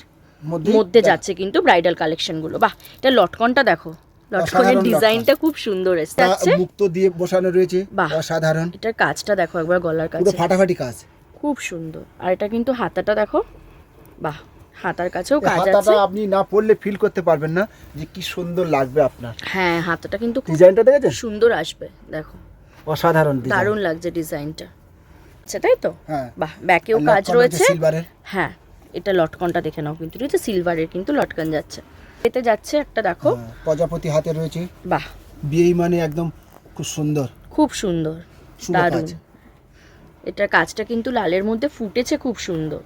মধ্যে যাচ্ছে কিন্তু ব্রাইডাল কালেকশনগুলো। বাহ, এটা লটকনটা দেখো, লটকনের অসাধারণ ডিজাইনটা খুব সুন্দর এসছে। মুক্ত দিয়ে বসানো রয়েছে, বাহ। অসাধারণ, এটার কাজটা দেখো একবার, গলার পুরো কাছে ফাটাফাটি কাজ। খুব সুন্দর। আর এটা কিন্তু হাতাটা দেখো, বাহ, হাতার কাছেও এই কাজ আছে। হাতাটা আপনি না পরলে ফিল করতে পারবেন না যে কি সুন্দর লাগবে আপনার। হ্যাঁ, হাতাটা কিন্তু খুব ডিজাইনটা দেখেছেন, সুন্দর আসবে দেখো, অসাধারণ ডিজাইন। দারুণ লাগছে ডিজাইনটা। আচ্ছা, তাই তো? হ্যাঁ, বাহ, ব্যাকেও আর কাজ লটকন রয়েছে। সিলভারের, হ্যাঁ, এটা লটকনটা দেখে নাও কিন্তু রয়েছে সিলভারের কিন্তু লটকন যাচ্ছে, এতে যাচ্ছে একটা দেখো, প্রজাপতি হাতে রয়েছে। বাহ, বিয়ে মানে একদম খুব সুন্দর, খুব সুন্দর, শুভ দারুণ। কাজ। এটার কাজটা কিন্তু লালের মধ্যে ফুটেছে, খুব সুন্দর,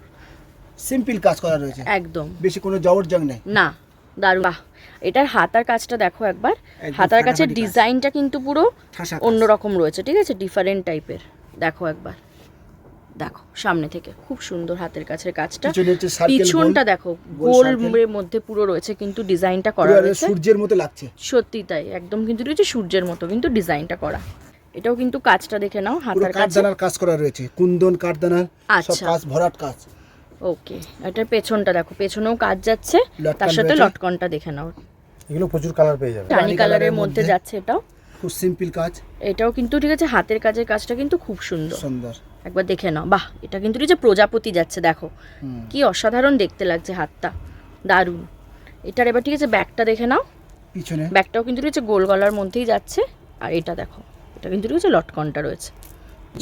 সিম্পল কাজ করা রয়েছে, একদম বেশি কোনো জবরজং নেই। না, দারুণ। বাহ, এটার হাতার কাজটা দেখো একবার, একদম হাতার কাছের ফাটাফাটি কাজ। ডিজাইনটা কিন্তু পুরো ঠাসা কাজ। অন্যরকম রয়েছে, ঠিক আছে, ডিফারেন্ট টাইপের। দেখো একবার, দেখো সামনে থেকে খুব সুন্দর হাতের কাছের কাজটা। পিছনে হচ্ছে circle পিছনটা গোল, দেখো গোল গোল circle। এর মধ্যে পুরো রয়েছে কিন্তু ডিজাইনটা করা পুরো রয়েছে, সূর্যের মতো লাগছে। সত্যি তাই, একদম কিন্তু রয়েছে সূর্যের মতো কিন্তু ডিজাইনটা করা। এটাও কিন্তু কাজটা দেখে নাও, পুরো হাতার কাছে। কাঠদানার কাজ করা রয়েছে, কুন্দন কাঠদানার সব আচ্ছা। কাজ, ভরাট কাজ। ওকে, এটার পেছনটা দেখো, পেছনেও কাজ যাচ্ছে, লটকন তার সাথে রয়েছে। লটকনটা দেখে নাও, এগুলো প্রচুর কালার পেয়ে যাবেন। রানী কালারের মধ্যে যাচ্ছে এটাও। খুব সিম্পল কাজ, এটাও কিন্তু ঠিক আছে, হাতের কাজের কাজটা কিন্তু খুব সুন্দর, সুন্দর। একবার দেখে নাও। বাহ, এটা কিন্তু ঠিক আছে প্রজাপতি যাচ্ছে, দেখো কি অসাধারণ দেখতে লাগছে হাতটা, দারুণ। এটার এবার ঠিক আছে ব্যাকটা দেখে নাও, পিছনে ব্যাকটাও কিন্তু ঠিক আছে গোল গলার মধ্যেই যাচ্ছে। আর এটা দেখো, এটা কিন্তু ঠিক আছে লটকনটা রয়েছে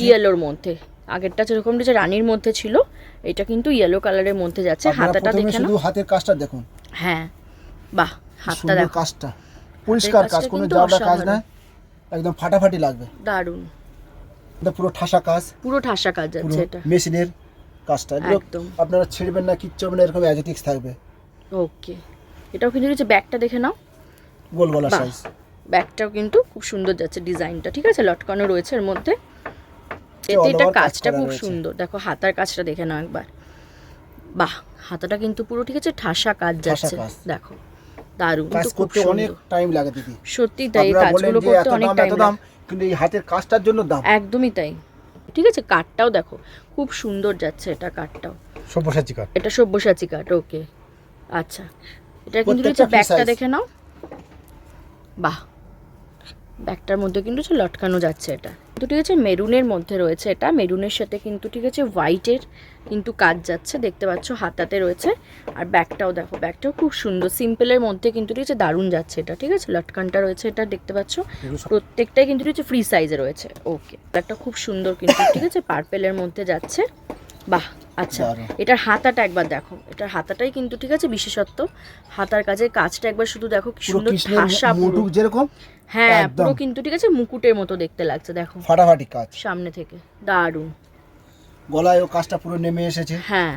ইয়েলোর মধ্যে, আগেরটা যেরকম ঠিক আছে রানীর মধ্যে ছিল, এটা কিন্তু ইয়েলো কালারের মধ্যে যাচ্ছে। আপনারা হাতাটা প্রথমে দেখে শুধু নাও, হাতের কাজটা দেখুন, হ্যাঁ বাহ, হাতটা সুন্দর দেখো, কাজটা, পরিষ্কার কাজ, কাজটা কোনো কিন্তু জাবড়া কাজ অসাধারণ। না, একদম ফাটাফাটি লাগবে। দারুণ, এটা পুরো ঠাসা কাজ, পুরো ঠাসা কাজ পুরো যাচ্ছে এটা, মেশিনের কাজটা। এগুলো একদম। আপনারা ছেড়বেন না, কিচ্ছু হবে না, এরকম অ্যাজেটিক্স থাকবে। ওকে, এটাও কিন্তু ঠিক আছে ব্যাকটা দেখে নাও, গোল গলা বাহ, সাইজ। ব্যাকটাও কিন্তু খুব সুন্দর যাচ্ছে ডিজাইনটা, ঠিক আছে, লটকানো রয়েছে এর মধ্যে। all এতে এটা over কাজ কাজটা করা খুব রয়েছে। সুন্দর, দেখো হাতার কাজটা দেখে নাও একবার, বাহ, হাতাটা কিন্তু পুরো ঠিক আছে ঠাসা কাজ ঠাসা যাচ্ছে, কাজ। দেখো দারুণ, কাজ কিন্তু খুব করতে অনেক সুন্দর, টাইম লাগে দিদি। সত্যি তাই, এই আপনারা বলেন কাজগুলো যে করতে এত অনেক দাম, টাইম এত দাম, কিন্তু এই হাতের কাজটার জন্য দাম। একদমই তাই, ঠিক আছে, কাঠটাও দেখো খুব সুন্দর যাচ্ছে, এটা কাঠটাও, সব্যসাচী কাঠ। এটা সব্যসাচী কাঠ। ওকে, আচ্ছা, এটা কিন্তু প্রত্যেকটা হচ্ছে free ব্যাকটা size। দেখে নাও, বাহ, ব্যাকটার মধ্যে কিন্তু হচ্ছে লটকানো যাচ্ছে, এটা কিন্তু ঠিক আছে মেরুনের মধ্যে রয়েছে, এটা মেরুনের সাথে কিন্তু ঠিক আছে হোয়াইটের কিন্তু কাজ যাচ্ছে, দেখতে পাচ্ছ হাতাতে রয়েছে। আর ব্যাকটাও দেখো, ব্যাকটাও খুব সুন্দর, সিম্পলের মধ্যে কিন্তু ঠিক আছে দারুণ যাচ্ছে এটা, ঠিক আছে, লটকানটা রয়েছে এটা দেখতে পাচ্ছ, প্রত্যেকটাই কিন্তু ঠিক আছে ফ্রি সাইজে রয়েছে। ওকে, একটা খুব সুন্দর কিন্তু ঠিক আছে পার্পেলের মধ্যে যাচ্ছে, বাহ, আচ্ছা। দারুণ। এটার হাতাটা একবার দেখো, এটার হাতাটাই কিন্তু ঠিক আছে বিশেষত্ব, হাতার কাজের কাজটা একবার শুধু দেখো কি পুরো সুন্দর কৃষ্ণের ঠাসা, পুরো মুটুক যেরকম, হ্যাঁ একদম। পুরো কিন্তু ঠিক আছে মুকুটের মতো দেখতে লাগছে, দেখো ফাটাফাটি কাজ। সামনে থেকে, দারুণ। গলায় ও কাজটা পুরো নেমে এসেছে। হ্যাঁ,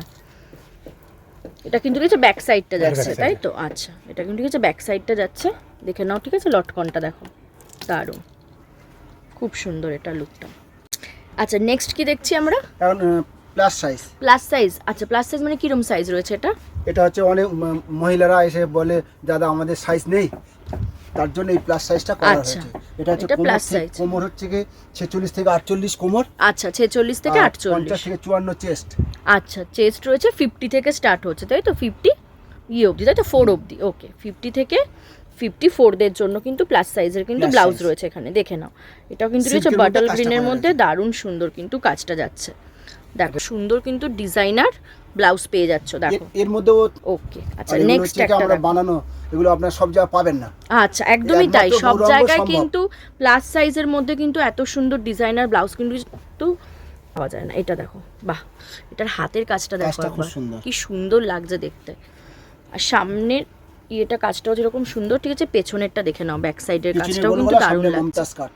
এটা কিন্তু ঠিক আছে ব্যাক সাইডটা যাচ্ছে, side। তাই তো, আচ্ছা, এটা কিন্তু ঠিক আছে ব্যাক সাইডটা যাচ্ছে, দেখে নাও, ঠিক আছে, লটকনটা দেখো, দারুণ, খুব সুন্দর এটা লুকটা। আচ্ছা, নেক্সট কি দেখছি আমরা? এখন প্লাস সাইজ। প্লাস সাইজ, আচ্ছা, প্লাস সাইজ মানে কিরম সাইজ রয়েছে এটা? এটা হচ্ছে অনেক মহিলারা এসে বলে দাদা আমাদের সাইজ নেই, তার জন্য এই প্লাস সাইজটা করা আচ্ছা, হয়েছে। এটা হচ্ছে এটা plus size। কোমর হচ্ছে কি 46 থেকে 48 কোমর, আচ্ছা, 46 থেকে আর 48, 50 থেকে 54 চেস্ট। আচ্ছা, চেস্ট রয়েছে 50 থেকে স্টার্ট হচ্ছে, তাই তো, 50 অবধি, তাই তো, 4 অবধি। ওকে, 50 থেকে 54দের জন্য কিন্তু প্লাস সাইজের কিন্তু Plus ব্লাউজ size। রয়েছে এখানে, দেখে নাও। এটাও কিন্তু রয়েছে Silk এর মধ্যে বাটল কাজটা গ্রিনের করা মধ্যে, রয়েছে। দারুণ সুন্দর কিন্তু কাজটা যাচ্ছে, দেখো সুন্দর কিন্তু ডিজাইনার ব্লাউজ পেয়ে যাচ্ছ, দেখো। এর মধ্যেও ওকে, আচ্ছা, আর এগুলো নেক্সট হচ্ছে কি একটা আমরা দেখো। বানানো, এগুলো আপনার সব জায়গায় পাবেন না। আচ্ছা, একদমই তাই, একমাত্র সব গৌরাঙ্গ জায়গায় সম্ভব। কিন্তু প্লাস সাইজের মধ্যে কিন্তু এত সুন্দর ডিজাইনার ব্লাউজ কিন্তু পাওয়া যায় না। এটা দেখো, বাহ, এটার হাতের কাজটা দেখো কাজটা খুব একবার, সুন্দর। কি সুন্দর লাগছে দেখতে। আর সামনের ইয়েটা কাজটাও যেরকম সুন্দর, ঠিক আছে, পেছনেরটা দেখে নাও, ব্যাক সাইডের পিছনে কাজটাও গোল কিন্তু গলা, দারুণ সামনে লাগছে, মমতাজ কাট।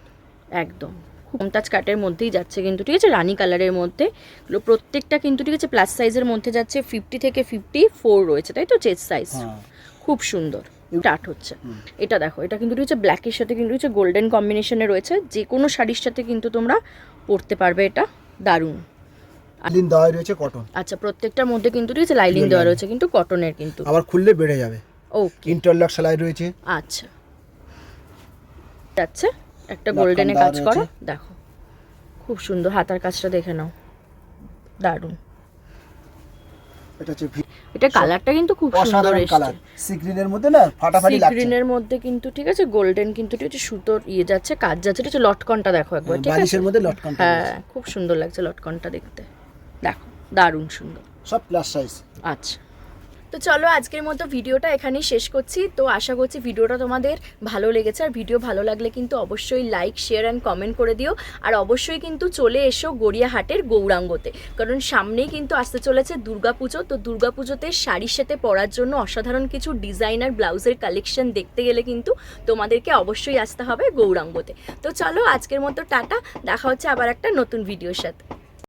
একদম মমতাজ কাটের মধ্যেই যাচ্ছে কিন্তু, ঠিক আছে, রানী কালারের মধ্যে। এগুলো প্রত্যেকটা কিন্তু ঠিক আছে প্লাস সাইজের মধ্যে যাচ্ছে, 50 থেকে 54 রয়েছে, তাই তো, চেস্ট সাইজ, হ্যাঁ। খুব সুন্দর স্টার্ট হচ্ছে। এটা দেখো, এটা কিন্তু রয়েছে ব্ল্যাকের সাথে কিন্তু রয়েছে গোল্ডেন কম্বিনেশনে রয়েছে, যে কোনো শাড়ির সাথে কিন্তু তোমরা পরতে পারবে, এটা দারুণ। লিন দেওয়া রয়েছে কটন, আচ্ছা, প্রত্যেকটার মধ্যে কিন্তু রয়েছে লাইলিং দেওয়া রয়েছে কিন্তু কটনের কিন্তু, আবার খুললে বেড়ে যাবে। ওকে, ইন্টারলক সেলাই রয়েছে। আচ্ছা, যাচ্ছে একটা লটকন গোল্ডেনে দেওয়া কাজ করা, রয়েছে। দেখো খুব সুন্দর, হাতার কাজটা দেখে নাও, দারুণ। এটা হচ্ছে এটা কালারটা কিন্তু খুব সুন্দর অসাধারণ এসেছে, কালার, সি গ্রিনের মধ্যে না ফাটাফাটি লাগছে। গ্রিনের মধ্যে কিন্তু ঠিক আছে গোল্ডেন কিন্তু ঠিক আছে সুতোর ইয়ে যাচ্ছে, কাজ যাচ্ছে, ঠিক আছে, লটকনটা দেখো একবার, ঠিক আছে, বালিশের মধ্যে লটকন। হ্যাঁ, খুব সুন্দর লাগছে লটকনটা দেখতে, দেখো দারুণ সুন্দর। সব প্লাস সাইজ। আচ্ছা, তো চলো আজকের মতো ভিডিওটা এখানেই শেষ করছি। তো আশা করছি ভিডিওটা তোমাদের ভালো লেগেছে, আর ভিডিও ভালো লাগলে কিন্তু অবশ্যই লাইক, শেয়ার অ্যান্ড কমেন্ট করে দিও। আর অবশ্যই কিন্তু চলে এসো গড়িয়াহাটের গৌরাঙ্গতে, কারণ সামনেই কিন্তু আসতে চলেছে দুর্গাপুজো। তো দুর্গাপুজোতে শাড়ির সাথে পরার জন্য অসাধারণ কিছু ডিজাইনার ব্লাউজের কালেকশন দেখতে গেলে কিন্তু তোমাদেরকে অবশ্যই আসতে হবে গৌরাঙ্গতে। তো চলো আজকের মতো টাটা, দেখা হচ্ছে আবার একটা নতুন ভিডিওর সাথে।